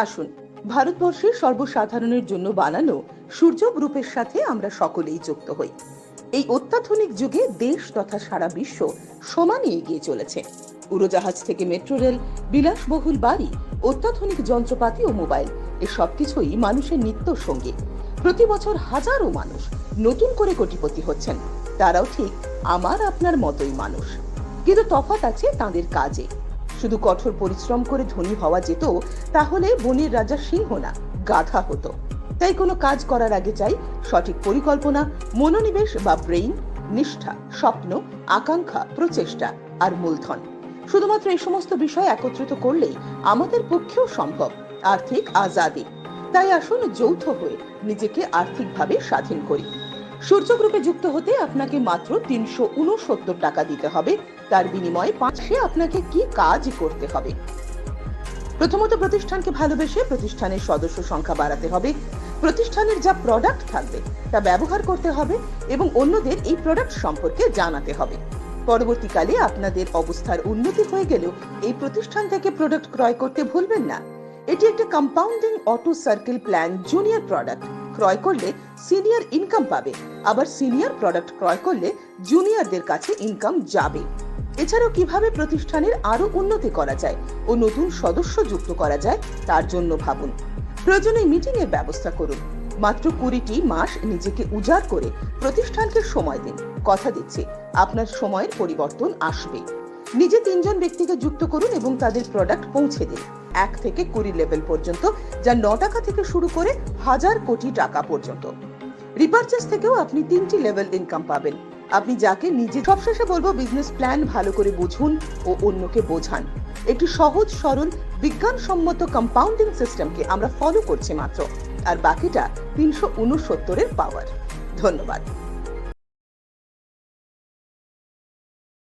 আসুন, ভারতবর্ষের সর্বসাধারণের জন্য বানানো সূর্য গ্রুপের সাথে আমরা সকলেই যুক্ত হই। এই অত্যাধুনিক যুগে দেশ তথা সারা বিশ্ব সমানে এগিয়ে চলেছে। উড়োজাহাজ থেকে মেট্রো রেল, বিলাসবহুল বাড়ি, অত্যাধুনিক যন্ত্রপাতি ও মোবাইল, এ সবকিছুই মানুষের নিত্য সঙ্গী। প্রতি বছর হাজারো মানুষ নতুন করে কোটিপতি হচ্ছেন। তারাও ঠিক আমার আপনার মতোই মানুষ, কিন্তু তফাৎ আছে তাদের কাজে। শুধু কঠোর পরিশ্রম করে ধনী হওয়া যেত, তাহলে বনের রাজা সিংহ না, গাধা হতো। তাই কোনো কাজ করার আগে চাই সঠিক পরিকল্পনা, মনোনিবেশ বা ব্রেইন, নিষ্ঠা, স্বপ্ন, আকাঙ্ক্ষা, প্রচেষ্টা আর মূলধন। শুধুমাত্র এই সমস্ত বিষয় একত্রিত করলেই আমাদের পক্ষেও সম্ভব আর্থিক আজাদি। তাই আসুন যৌথ হয়ে নিজেকে আর্থিকভাবে স্বাধীন করি। সূর্য গ্রুপে যুক্ত হতে আপনাকে মাত্র ৩৬৯ টাকা দিতে হবে। তার বিনিময়ে মাসে আপনাকে কি কাজ করতে হবে? প্রথমত, প্রতিষ্ঠানকে ভালোবেসে প্রতিষ্ঠানের সদস্য সংখ্যা বাড়াতে হবে। প্রতিষ্ঠানের যা প্রোডাক্ট থাকবে তা ব্যবহার করতে হবে এবং অন্যদের এই প্রোডাক্ট সম্পর্কে জানাতে হবে। পরবর্তীকালে আপনাদের অবস্থার উন্নতি হয়ে গেলেও এই প্রতিষ্ঠান থেকে প্রোডাক্ট ক্রয় করতে ভুলবেন না। এটি একটি compounding auto circle plan. Junior product ক্রয় করলে সিনিয়র ইনকাম পাবে, আবার সিনিয়র প্রোডাক্ট ক্রয় করলে জুনিয়রদের কাছে ইনকাম যাবে। এছাড়াও কিভাবে প্রতিষ্ঠানের আরো উন্নতি করা যায় ও নতুন সদস্য যুক্ত করা যায় তার জন্য ভাবুন। প্রয়োজনে মিটিং এর ব্যবস্থা করুন। মাত্র 20টি মাস নিজেকে উজাড় করে প্রতিষ্ঠানকে সময় দিন। কথা দিচ্ছি, আপনার সময়ের পরিবর্তন আসবে। নিজে 3জন ব্যক্তিকে যুক্ত করুন এবং তাদের প্রোডাক্ট পৌঁছে দিন 1 থেকে 20 লেভেল পর্যন্ত, যা 9 টাকা থেকে শুরু করে 1000 কোটি টাকা পর্যন্ত। রিপারচেস থেকেও আপনি 3টি লেভেল ইনকাম পাবেন। আপনি যাকে নিজে। সবশেষে বলবো, বিজনেস প্ল্যান ভালো করে বুঝুন ও অন্যকে বোঝান। একটি সহজ সরল বিজ্ঞানসম্মত কম্পাউন্ডিং সিস্টেমকে আমরা ফলো করছি মাত্র, আর বাকিটা 369 এর পাওয়ার। ধন্যবাদ।